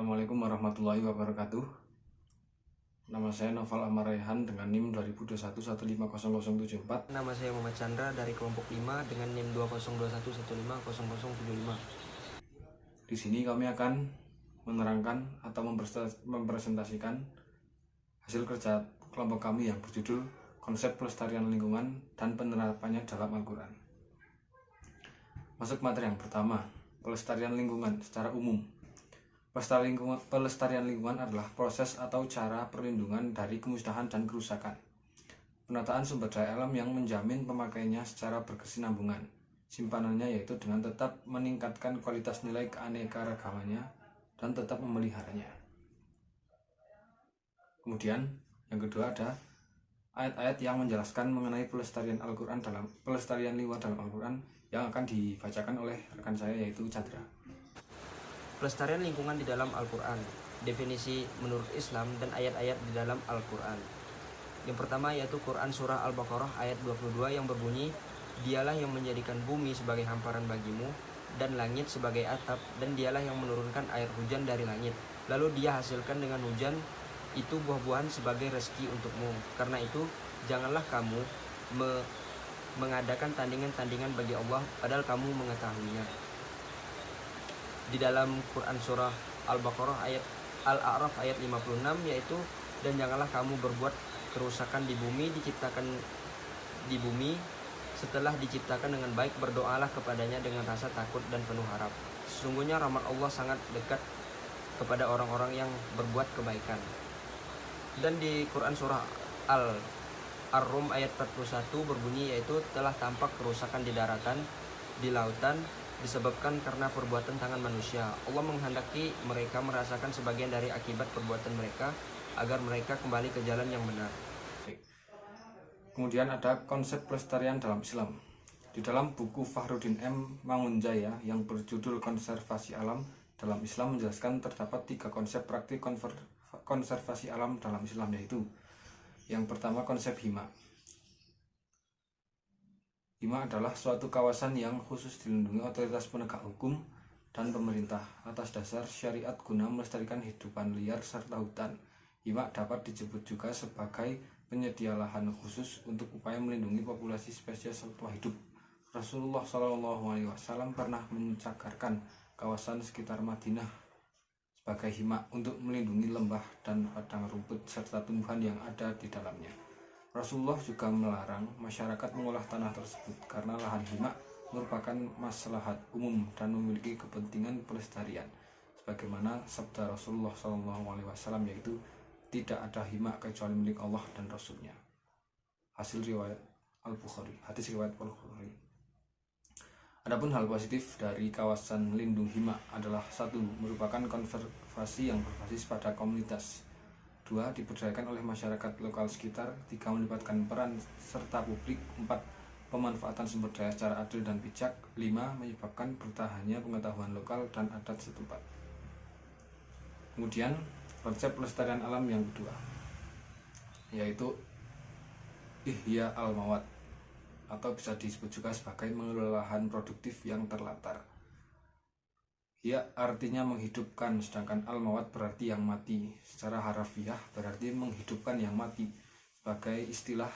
Assalamualaikum warahmatullahi wabarakatuh. Nama saya Noval Amar Raihan dengan NIM 2021150074. Nama saya Muhammad Chandra dari kelompok 5 dengan NIM 2021150075. Di sini kami akan menerangkan atau mempresentasikan hasil kerja kelompok kami yang berjudul Konsep Pelestarian Lingkungan dan Penerapannya dalam Al-Quran. Masuk materi yang pertama, pelestarian lingkungan secara umum. Pelestarian lingkungan adalah proses atau cara perlindungan dari kemusnahan dan kerusakan. Penataan sumber daya alam yang menjamin pemakaiannya secara berkesinambungan. Simpanannya yaitu dengan tetap meningkatkan kualitas nilai keanekaragamannya dan tetap memeliharanya. Kemudian yang kedua ada ayat-ayat yang menjelaskan mengenai pelestarian lingkungan dalam Al-Quran yang akan dibacakan oleh rekan saya yaitu Chandra. Pelestarian lingkungan di dalam Al-Quran, definisi menurut Islam dan ayat-ayat di dalam Al-Quran. Yang pertama yaitu Quran Surah Al-Baqarah ayat 22 yang berbunyi, "Dialah yang menjadikan bumi sebagai hamparan bagimu dan langit sebagai atap, dan dialah yang menurunkan air hujan dari langit. Lalu dia hasilkan dengan hujan itu buah-buahan sebagai rezeki untukmu. Karena itu janganlah kamu mengadakan tandingan-tandingan bagi Allah padahal kamu mengetahuinya." Di dalam Quran Surah Al-Baqarah ayat Al-A'raf ayat 56 yaitu, "Dan janganlah kamu berbuat kerusakan di bumi, setelah diciptakan dengan baik, berdoalah kepadanya dengan rasa takut dan penuh harap. Sesungguhnya rahmat Allah sangat dekat kepada orang-orang yang berbuat kebaikan." Dan di Quran Surah Ar-Rum ayat 41 berbunyi yaitu, "Telah tampak kerusakan di daratan, di lautan, disebabkan karena perbuatan tangan manusia. Allah menghendaki mereka merasakan sebagian dari akibat perbuatan mereka agar mereka kembali ke jalan yang benar." Kemudian ada konsep pelestarian dalam Islam. Di dalam buku Fakhruddin M. Mangunjaya yang berjudul Konservasi Alam dalam Islam menjelaskan terdapat 3 konsep praktik konservasi alam dalam Islam, yaitu yang pertama konsep hima. Hima adalah suatu kawasan yang khusus dilindungi otoritas penegak hukum dan pemerintah atas dasar syariat guna melestarikan hidupan liar serta hutan. Hima dapat disebut juga sebagai penyedia lahan khusus untuk upaya melindungi populasi spesies satwa hidup. Rasulullah SAW pernah mencagarkan kawasan sekitar Madinah sebagai hima untuk melindungi lembah dan padang rumput serta tumbuhan yang ada di dalamnya. Rasulullah juga melarang masyarakat mengolah tanah tersebut karena lahan hima merupakan maslahat umum dan memiliki kepentingan pelestarian. Sebagaimana sabda Rasulullah SAW yaitu, "Tidak ada hima kecuali milik Allah dan Rasulnya." Hadis riwayat Al-Bukhari. Adapun hal positif dari kawasan lindung hima adalah 1. Merupakan konservasi yang berbasis pada komunitas. 2. Diberdayakan oleh masyarakat lokal sekitar. 3. Melibatkan peran serta publik. 4. Pemanfaatan sumber daya secara adil dan bijak. 5. Menyebabkan bertahannya pengetahuan lokal dan adat setempat. Kemudian konsep pelestarian alam yang kedua yaitu ihya al-mawad, atau bisa disebut juga sebagai mengelola lahan produktif yang terlantar. Ya artinya menghidupkan, sedangkan al-mawad berarti yang mati. Secara harafiah berarti menghidupkan yang mati. Sebagai istilah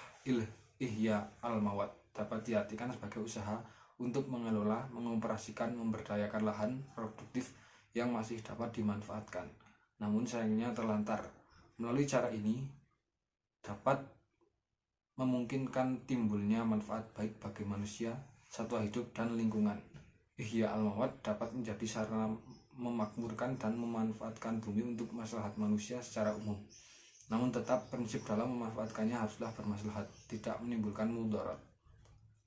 ihya al-mawad dapat diartikan sebagai usaha untuk mengelola, mengoperasikan, memberdayakan lahan produktif yang masih dapat dimanfaatkan, namun sayangnya terlantar. Melalui cara ini dapat memungkinkan timbulnya manfaat baik bagi manusia, satwa hidup, dan lingkungan. Ihya al-mawad dapat menjadi sarana memakmurkan dan memanfaatkan bumi untuk maslahat manusia secara umum. Namun tetap prinsip dalam memanfaatkannya haruslah bermaslahat, tidak menimbulkan mudarat.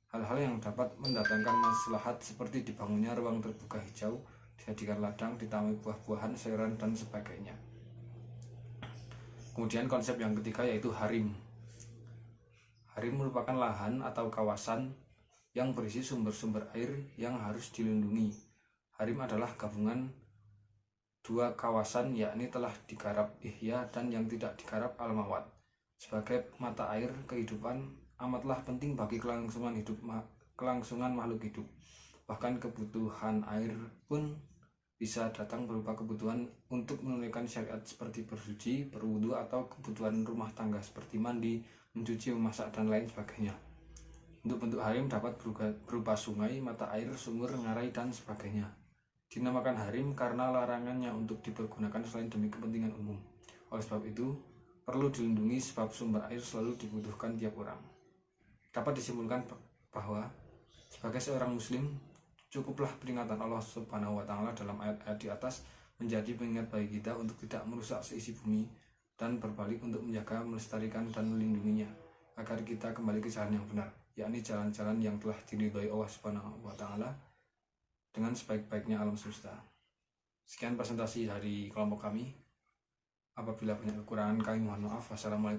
Hal-hal yang dapat mendatangkan maslahat seperti dibangunnya ruang terbuka hijau, dijadikan ladang, ditanami buah-buahan, sayuran, dan sebagainya. Kemudian konsep yang ketiga yaitu harim. Harim merupakan lahan atau kawasan yang berisi sumber-sumber air yang harus dilindungi. Harim adalah gabungan 2 kawasan, yakni telah digarap ihya dan yang tidak digarap al-mawad. Sebagai mata air kehidupan amatlah penting bagi kelangsungan makhluk hidup. Bahkan kebutuhan air pun bisa datang berupa kebutuhan untuk menunaikan syariat seperti bersuci, berwudu, atau kebutuhan rumah tangga seperti mandi, mencuci, memasak, dan lain sebagainya. Untuk bentuk harim dapat berupa sungai, mata air, sumur, ngarai, dan sebagainya. Dinamakan harim karena larangannya untuk dipergunakan selain demi kepentingan umum. Oleh sebab itu, perlu dilindungi sebab sumber air selalu dibutuhkan tiap orang. Dapat disimpulkan bahwa sebagai seorang muslim, cukuplah peringatan Allah Subhanahu wa Ta'ala dalam ayat-ayat di atas menjadi pengingat bagi kita untuk tidak merusak seisi bumi dan berbalik untuk menjaga, melestarikan, dan melindunginya agar kita kembali ke jalan yang benar, yakni jalan-jalan yang telah diridhoi Allah Subhanahu wa Ta'ala dengan sebaik-baiknya alam semesta. Sekian presentasi dari kelompok kami. Apabila banyak kekurangan, kami mohon maaf. Wassalamualaikum.